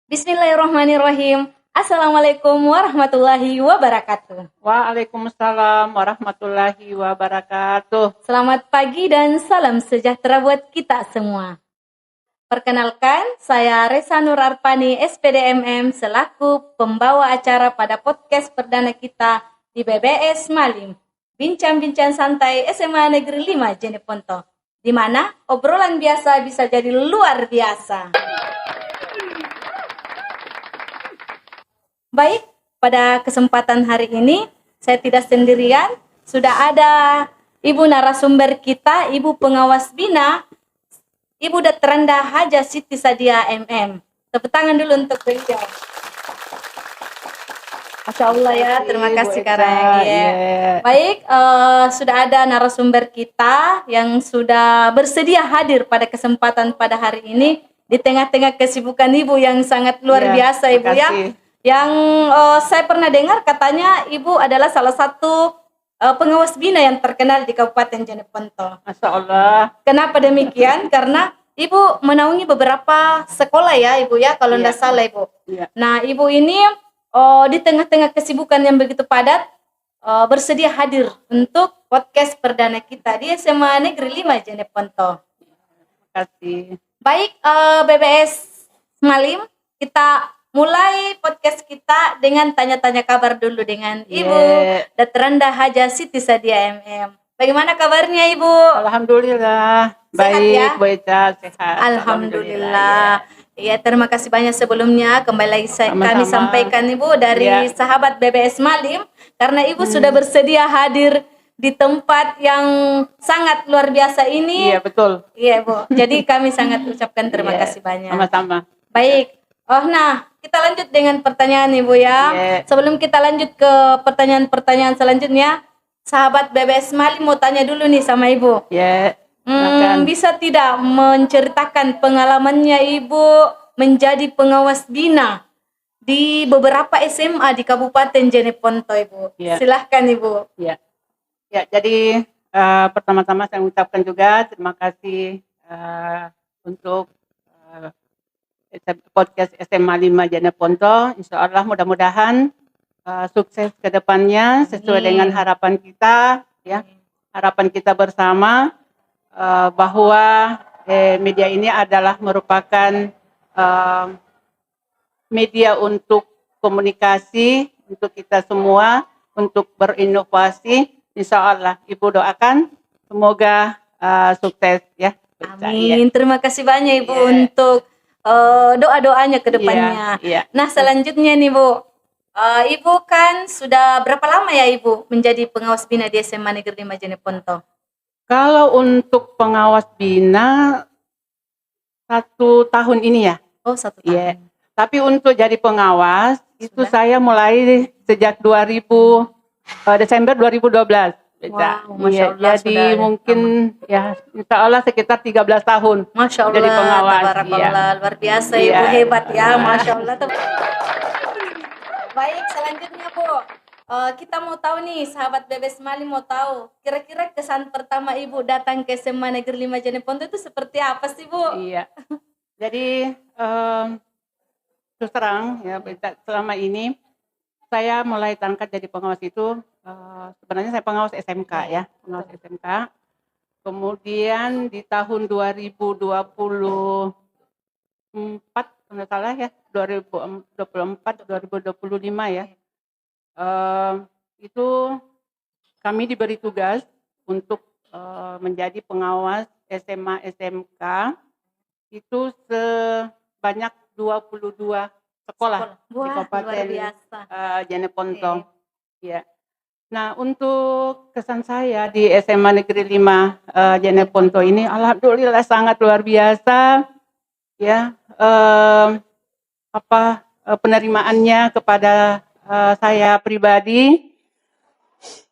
Bismillahirrahmanirrahim. Assalamualaikum warahmatullahi wabarakatuh. Waalaikumsalam warahmatullahi wabarakatuh. Selamat pagi dan salam sejahtera buat kita semua. Perkenalkan, saya Resa Nur Arpani, SPDMM, selaku pembawa acara pada podcast perdana kita di BBS Malim, Bincang-Bincang Santai SMA Negeri 5 Jeneponto, di mana obrolan biasa bisa jadi luar biasa. Baik, pada kesempatan hari ini saya tidak sendirian, sudah ada Ibu narasumber kita, Ibu Pengawas Bina, Ibu Datranda Haja Siti Sadia MM. Tepuk tangan dulu untuk beliau. Masya Allah ya, terima kasih Karang. Baik, sudah ada narasumber kita yang sudah bersedia hadir pada kesempatan pada hari ini di tengah-tengah kesibukan Ibu yang sangat luar biasa Ibu ya. Yang saya pernah dengar katanya Ibu adalah salah satu pengawas bina yang terkenal di Kabupaten Jeneponto. Masya Allah. Kenapa demikian? Karena Ibu menaungi beberapa sekolah ya Ibu ya, kalau tidak salah Ibu. Nah Ibu ini di tengah-tengah kesibukan yang begitu padat bersedia hadir untuk podcast perdana kita di SMA Negeri 5 Jeneponto. Terima kasih. Baik, BBS Malim, kita mulai podcast kita dengan tanya-tanya kabar dulu dengan Ibu Datranda Haja Siti Sadia MM. Bagaimana kabarnya Ibu? Alhamdulillah. Sehat baik, ya? Baca, sehat. Alhamdulillah. Ya, terima kasih banyak sebelumnya. Kembali lagi kami sampaikan Ibu dari sahabat BBS Malim, karena Ibu sudah bersedia hadir di tempat yang sangat luar biasa ini. Iya, betul. Iya, Bu. Jadi kami sangat ucapkan terima kasih banyak. Sama-sama. Baik. Nah, kita lanjut dengan pertanyaan Ibu ya. Sebelum kita lanjut ke pertanyaan-pertanyaan selanjutnya, sahabat BBS Malim mau tanya dulu nih sama Ibu. Bisa tidak menceritakan pengalamannya Ibu menjadi pengawas bina di beberapa SMA di Kabupaten Jeneponto Ibu? Silahkan Ibu. Ya, jadi pertama-tama saya mengucapkan juga terima kasih untuk podcast SMA 5 Jeneponto. Insya Allah mudah-mudahan sukses ke depannya sesuai dengan harapan kita ya. Harapan kita bersama bahwa media ini adalah merupakan media untuk komunikasi untuk kita semua, untuk berinovasi. Insya Allah Ibu doakan semoga sukses ya. Amin. Terima kasih banyak Ibu untuk doa-doanya ke depannya. Nah, selanjutnya nih Bu, Ibu kan sudah berapa lama ya Ibu menjadi pengawas bina di SMA Negeri 5 Jeneponto? Kalau untuk pengawas bina 1 tahun ini ya. Oh, 1 tahun. Tapi untuk jadi pengawas itu saya mulai sejak Desember 2012. Wow, Masya Allah, jadi mungkin insya Allah sekitar 13 tahun. Masya Allah, jadi pengawas. Luar biasa Ibu, hebat ya, Masya Allah. Baik, selanjutnya Bu, kita mau tahu nih, sahabat BBS Malim mau tahu, kira-kira kesan pertama Ibu datang ke SMA Negeri 5 Jeneponto itu seperti apa sih Bu? Jadi terus terang ya, selama ini saya mulai terangkat jadi pengawas itu sebenarnya saya pengawas SMK ya, pengawas SMK. Kemudian di tahun 2024 kalau nggak salah ya, 2024 2025 ya, itu kami diberi tugas untuk menjadi pengawas SMA SMK itu sebanyak 22 sekolah di Kabupaten Jeneponto. Nah, untuk kesan saya di SMA Negeri 5 Jeneponto ini alhamdulillah sangat luar biasa ya. Penerimaannya kepada saya pribadi,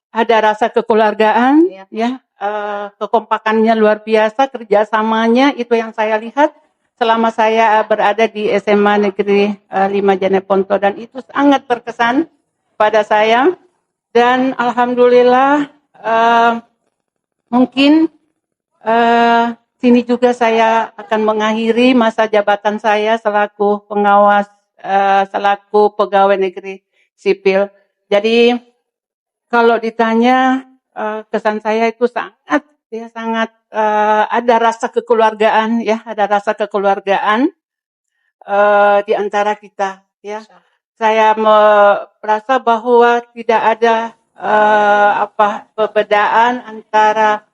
ada rasa kekeluargaan ya, kekompakannya luar biasa, kerjasamanya itu yang saya lihat selama saya berada di SMA Negeri 5 Jeneponto, dan itu sangat berkesan pada saya. Dan alhamdulillah mungkin sini juga saya akan mengakhiri masa jabatan saya selaku pengawas selaku pegawai negeri sipil. Jadi kalau ditanya kesan saya itu sangat ada rasa kekeluargaan ya, ada rasa kekeluargaan di antara kita ya. Saya merasa bahwa tidak ada perbedaan antara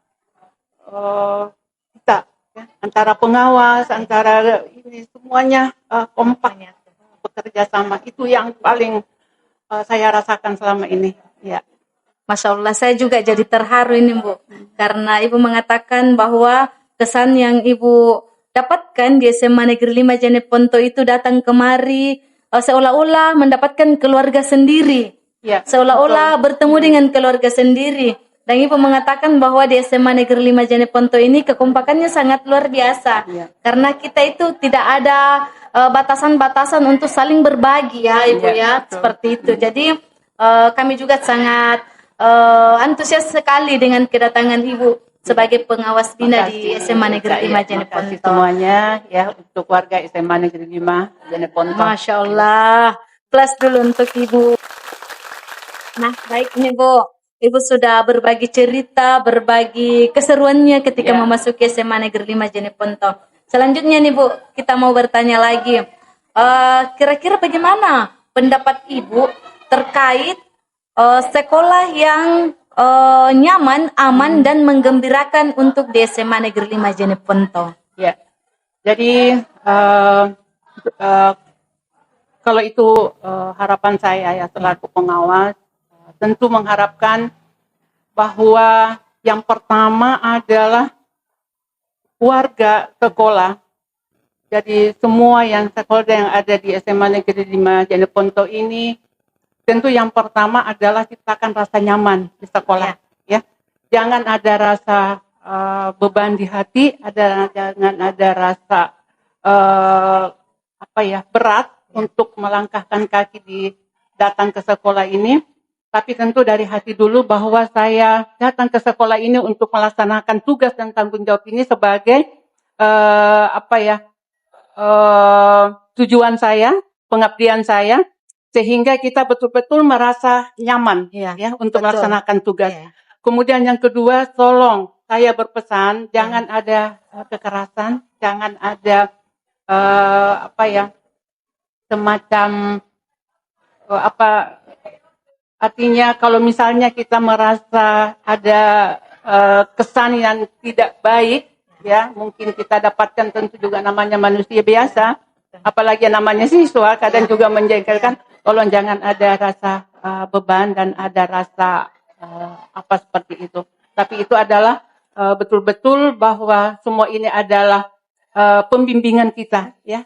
kita ya, antara pengawas, antara ini semuanya kompak bekerja sama. Itu yang paling saya rasakan selama ini ya. Masya Allah, saya juga jadi terharu ini Bu, karena Ibu mengatakan bahwa kesan yang Ibu dapatkan di SMA Negeri 5 Jeneponto itu datang kemari seolah-olah mendapatkan keluarga sendiri, Ya, seolah-olah bertemu dengan keluarga sendiri. Dan Ibu mengatakan bahwa di SMA Negeri 5 Jeneponto ini kekompakannya sangat luar biasa, karena kita itu tidak ada batasan-batasan untuk saling berbagi ya Ibu ya, seperti itu. Jadi kami juga sangat antusias sekali dengan kedatangan Ibu sebagai pengawas bina di SMA Negeri 5 Jeneponto. Terima kasih semuanya ya untuk warga SMA Negeri 5 Jeneponto. Masya Allah. Plus dulu untuk Ibu. Nah, baik nih Bu. Ibu sudah berbagi cerita, berbagi keseruannya ketika memasuki SMA Negeri 5 Jeneponto. Selanjutnya nih Bu, kita mau bertanya lagi. Kira-kira bagaimana pendapat Ibu terkait sekolah yang nyaman, aman, dan menggembirakan untuk di SMA Negeri 5 Jeneponto? Ya, jadi kalau itu harapan saya ya selaku pengawas, tentu mengharapkan bahwa yang pertama adalah warga sekolah. Jadi semua yang sekolah yang ada di SMA Negeri 5 Jeneponto ini, tentu yang pertama adalah ciptakan rasa nyaman di sekolah. Ya, jangan ada rasa beban di hati, jangan ada rasa berat untuk melangkahkan kaki datang ke sekolah ini. Tapi tentu dari hati dulu bahwa saya datang ke sekolah ini untuk melaksanakan tugas dan tanggung jawab ini sebagai tujuan saya, pengabdian saya, sehingga kita betul-betul merasa nyaman ya untuk melaksanakan tugas. Kemudian yang kedua, tolong saya berpesan jangan ada kekerasan, jangan ada semacam artinya kalau misalnya kita merasa ada kesan yang tidak baik, ya mungkin kita dapatkan tentu juga namanya manusia biasa, apalagi namanya siswa, kadang juga menjengkelkan. Tolong jangan ada rasa beban dan ada rasa seperti itu. Tapi itu adalah betul-betul bahwa semua ini adalah pembimbingan kita, ya,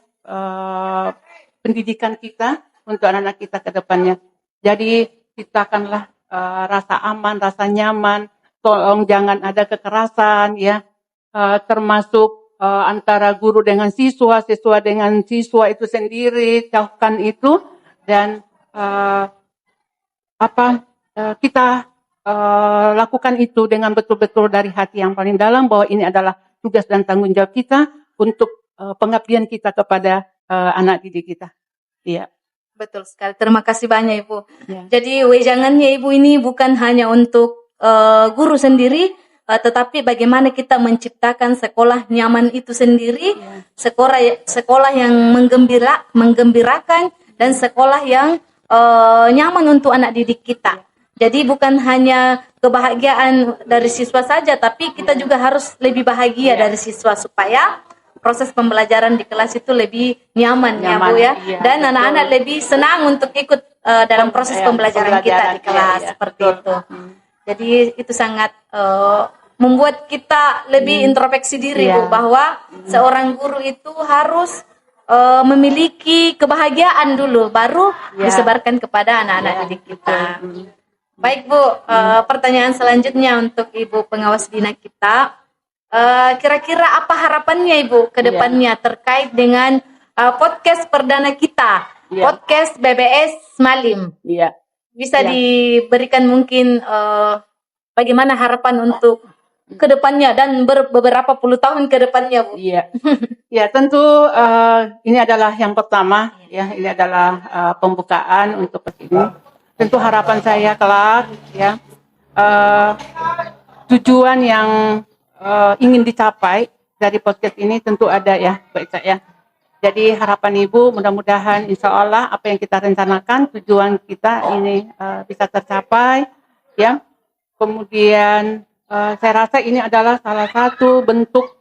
pendidikan kita untuk anak-anak kita ke depannya. Jadi ciptakanlah rasa aman, rasa nyaman. Tolong jangan ada kekerasan, ya, termasuk antara guru dengan siswa, siswa dengan siswa itu sendiri. Jauhkan itu dan kita lakukan itu dengan betul-betul dari hati yang paling dalam bahwa ini adalah tugas dan tanggung jawab kita untuk pengabdian kita kepada anak didik kita. Iya. Betul sekali. Terima kasih banyak Ibu. Ya. Jadi wejangannya Ibu ini bukan hanya untuk guru sendiri, tetapi bagaimana kita menciptakan sekolah nyaman itu sendiri, sekolah yang menggembirakan dan sekolah yang nyaman untuk anak didik kita. Jadi bukan hanya kebahagiaan dari siswa saja, tapi kita juga harus lebih bahagia dari siswa supaya proses pembelajaran di kelas itu lebih nyaman ya Bu ya. Iya, dan anak-anak lebih senang untuk ikut dalam proses pembelajaran kita di kelas seperti itu. Jadi itu sangat membuat kita lebih introspeksi diri Bu, bahwa seorang guru itu harus memiliki kebahagiaan dulu baru disebarkan kepada anak-anak didik kita. Baik Bu, pertanyaan selanjutnya untuk Ibu pengawas bina kita. Kira-kira apa harapannya Ibu ke depannya terkait dengan podcast perdana kita, podcast BBS Smalim? Bisa diberikan mungkin bagaimana harapan untuk ke depannya dan beberapa puluh tahun ke depannya, Bu? Iya. Ya, tentu ini adalah yang pertama ya, ini adalah pembukaan untuk ini. Tentu harapan saya kelak ya, tujuan yang ingin dicapai dari podcast ini tentu ada ya, baik saya. Jadi harapan Ibu mudah-mudahan insya Allah apa yang kita rencanakan tujuan kita ini bisa tercapai ya. Kemudian saya rasa ini adalah salah satu bentuk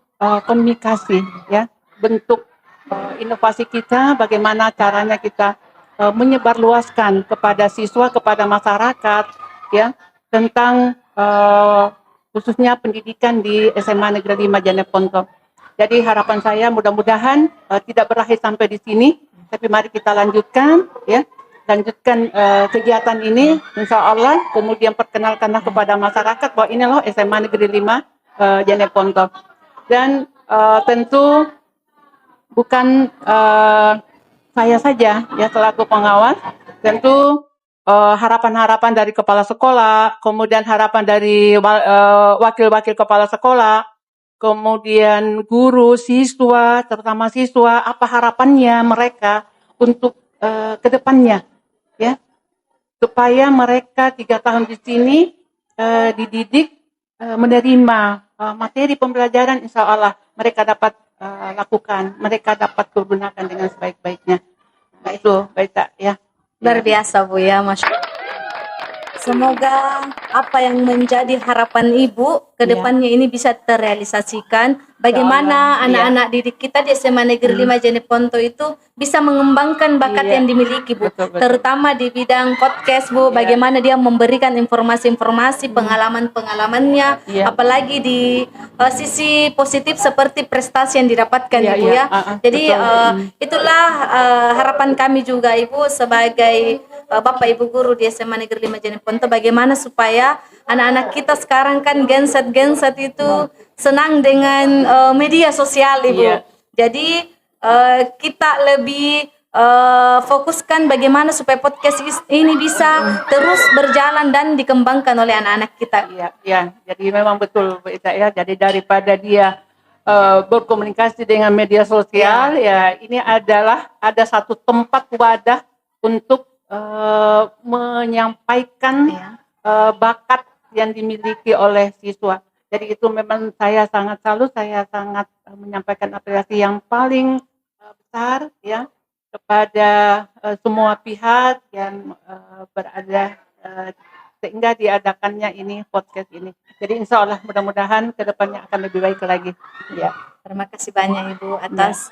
komunikasi ya, bentuk inovasi kita bagaimana caranya kita menyebarluaskan kepada siswa, kepada masyarakat ya tentang khususnya pendidikan di SMA Negeri 5 Jeneponto. Jadi harapan saya mudah-mudahan tidak berakhir sampai di sini, tapi mari kita lanjutkan ya, lanjutkan kegiatan ini insya Allah, kemudian perkenalkanlah kepada masyarakat bahwa ini loh SMA Negeri 5 Jeneponto. Dan tentu bukan saya saja ya selaku pengawas, tentu harapan-harapan dari kepala sekolah, kemudian harapan dari wakil-wakil kepala sekolah, kemudian guru, siswa, terutama siswa, apa harapannya mereka untuk ke depannya, ya, supaya mereka 3 tahun di sini dididik menerima materi pembelajaran, insya Allah mereka dapat lakukan, mereka dapat pergunakan dengan sebaik-baiknya. Nah itu, baik tak ya. Luar biasa, Bu ya, Masya. Semoga apa yang menjadi harapan Ibu ke depannya ini bisa terrealisasikan. Bagaimana anak-anak didik kita di SMA Negeri 5 Jeneponto itu bisa mengembangkan bakat yang dimiliki, Bu. Betul. Terutama di bidang podcast, Bu. Bagaimana dia memberikan informasi-informasi pengalaman-pengalamannya, apalagi di sisi positif seperti prestasi yang didapatkan, Ibu ya. Jadi itulah harapan kami juga, Ibu, sebagai Bapak Ibu guru di SMA Negeri 5 Jeneponto, bagaimana supaya anak-anak kita sekarang kan genset itu senang dengan media sosial, Ibu. Jadi kita lebih fokuskan bagaimana supaya podcast ini bisa terus berjalan dan dikembangkan oleh anak-anak kita. Iya. Jadi memang betul, Bu Ita ya. Jadi daripada dia berkomunikasi dengan media sosial, ya ini adalah ada satu tempat wadah untuk menyampaikan bakat yang dimiliki oleh siswa. Jadi itu memang saya sangat salut, saya sangat menyampaikan apresiasi yang paling besar ya kepada semua pihak yang berada sehingga diadakannya ini podcast ini. Jadi insya Allah mudah-mudahan kedepannya akan lebih baik lagi. Ya. Terima kasih banyak Ibu atas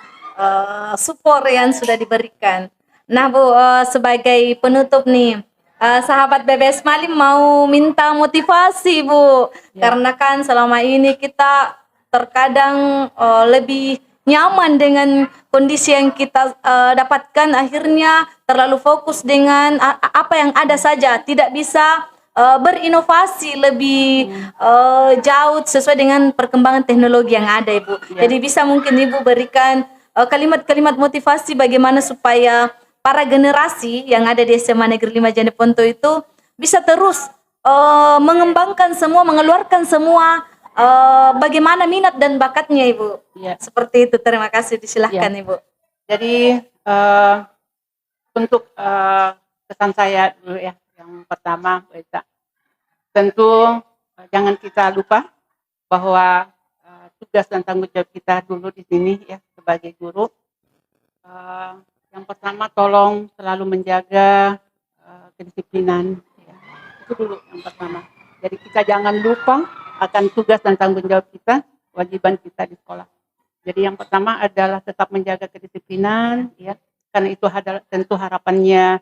support yang sudah diberikan. Nah Bu, sebagai penutup nih, sahabat BBS Mali mau minta motivasi Bu, karena kan selama ini kita terkadang lebih nyaman dengan kondisi yang kita dapatkan, akhirnya terlalu fokus dengan apa yang ada saja, tidak bisa berinovasi lebih jauh sesuai dengan perkembangan teknologi yang ada, Ibu. Jadi bisa mungkin Ibu berikan kalimat-kalimat motivasi bagaimana supaya para generasi yang ada di SMA Negeri 5 Jeneponto itu bisa terus mengembangkan semua, mengeluarkan semua bagaimana minat dan bakatnya, Ibu. Seperti itu. Terima kasih, disilahkan Ibu. Jadi untuk pesan saya dulu ya, yang pertama, tentu jangan kita lupa bahwa tugas dan tanggung jawab kita dulu di sini ya sebagai guru. Yang pertama, tolong selalu menjaga kedisiplinan. Ya. Itu dulu yang pertama. Jadi kita jangan lupa akan tugas dan tanggung jawab kita, kewajiban kita di sekolah. Jadi yang pertama adalah tetap menjaga kedisiplinan, ya, karena itu adalah tentu harapannya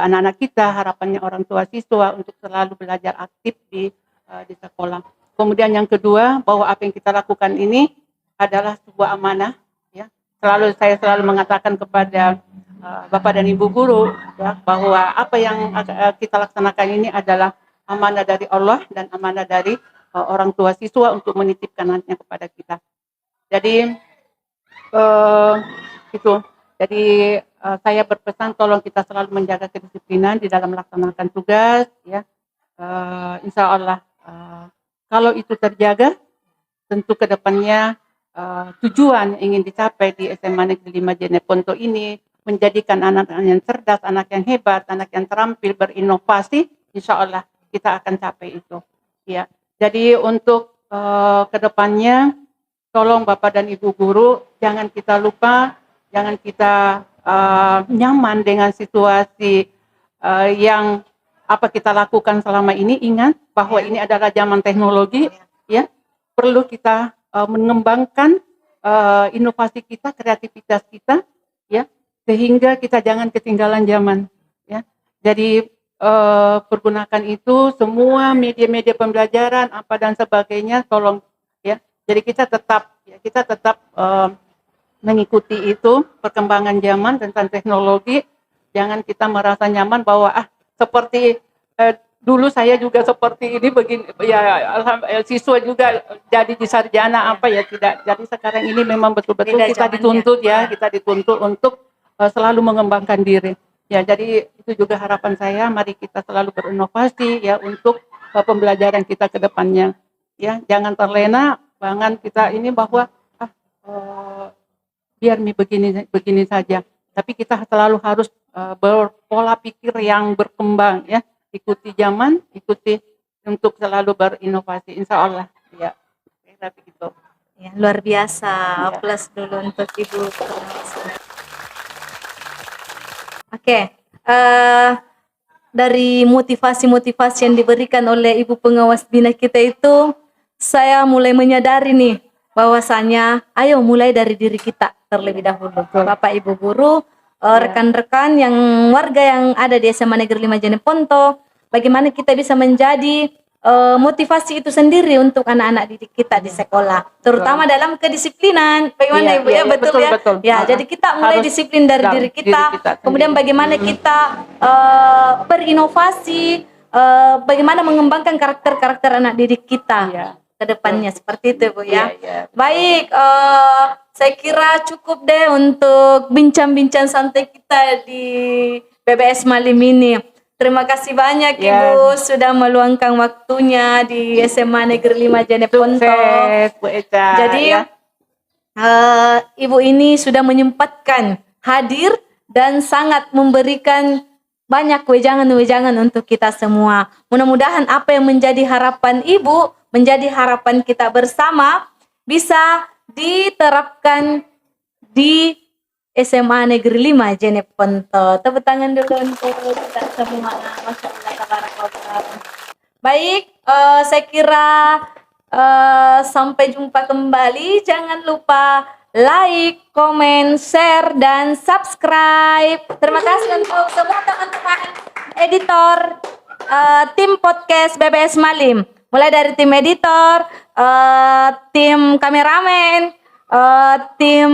anak-anak kita, harapannya orang tua siswa untuk selalu belajar aktif di sekolah. Kemudian yang kedua, bahwa apa yang kita lakukan ini adalah sebuah amanah. Saya selalu mengatakan kepada Bapak dan Ibu guru ya, bahwa apa yang kita laksanakan ini adalah amanah dari Allah dan amanah dari orang tua siswa untuk menitipkan nantinya kepada kita. Jadi itu. Jadi saya berpesan tolong kita selalu menjaga kedisiplinan di dalam melaksanakan tugas ya. Insya Allah kalau itu terjaga, tentu ke depannya tujuan yang ingin dicapai di SMA Negeri 5 Jeneponto ini menjadikan anak-anak yang cerdas, anak yang hebat, anak yang terampil, berinovasi, insya Allah kita akan capai itu. Ya, jadi untuk ke depannya, tolong Bapak dan Ibu guru, jangan kita lupa, jangan kita nyaman dengan situasi yang apa kita lakukan selama ini. Ingat bahwa ini adalah zaman teknologi, ya, perlu kita mengembangkan inovasi kita, kreativitas kita, ya, sehingga kita jangan ketinggalan zaman, ya. Jadi pergunakan itu semua media-media pembelajaran apa dan sebagainya, tolong, ya. Jadi kita tetap mengikuti itu perkembangan zaman tentang teknologi. Jangan kita merasa nyaman bahwa seperti dulu saya juga seperti ini begini, ya, siswa juga jadi di sarjana apa ya, tidak. Jadi sekarang ini memang betul-betul kita dituntut, ya, kita dituntut untuk selalu mengembangkan diri. Ya, jadi itu juga harapan saya, mari kita selalu berinovasi, ya, untuk pembelajaran kita ke depannya. Ya, jangan terlena, jangan kita ini bahwa biar begini saja. Tapi kita selalu harus berpola pikir yang berkembang, ya. Ikuti zaman, ikuti untuk selalu berinovasi, insya Allah, ya. Tapi gitu. Ya, luar biasa. Ya. Plus dulu untuk Ibu. Oke, dari motivasi-motivasi yang diberikan oleh Ibu pengawas bina kita itu, saya mulai menyadari nih bahwasanya ayo mulai dari diri kita terlebih dahulu. Bapak Ibu guru, rekan-rekan yang warga yang ada di SMA Negeri 5 Jeneponto, bagaimana kita bisa menjadi motivasi itu sendiri untuk anak-anak didik kita di sekolah, terutama dalam kedisiplinan. Bagaimana Ibu, ya, betul ya? Betul. Ya, jadi kita mulai disiplin dari diri kita, kemudian bagaimana kita berinovasi, bagaimana mengembangkan karakter-karakter anak didik kita ke depannya, seperti itu, Bu, ya. Baik, saya kira cukup deh untuk bincang-bincang santai kita di BBS malam ini. Terima kasih banyak Ibu sudah meluangkan waktunya di SMA Negeri 5 Jeneponto. Sukses, Bu Eca. Jadi Ibu ini sudah menyempatkan hadir dan sangat memberikan banyak wejangan-wejangan untuk kita semua. Mudah-mudahan apa yang menjadi harapan Ibu, menjadi harapan kita bersama bisa diterapkan di SMA Negeri 5 Jeneponto. Tepuk tangan dulu untuk kita semua. Masya Allah, tabarakallah. Baik, saya kira sampai jumpa kembali. Jangan lupa like, komen, share, dan subscribe. Terima kasih untuk semua teman-teman editor tim podcast BBS Malim. Mulai dari tim editor, tim kameramen, tim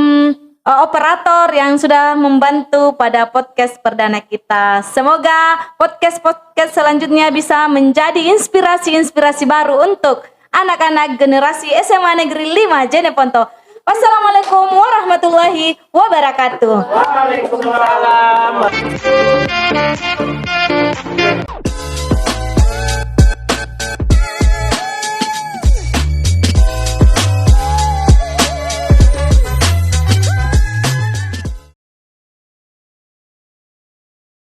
operator yang sudah membantu pada podcast perdana kita. Semoga podcast-podcast selanjutnya bisa menjadi inspirasi-inspirasi baru untuk anak-anak generasi SMA Negeri 5 Jeneponto. Wassalamualaikum warahmatullahi wabarakatuh. Waalaikumsalam.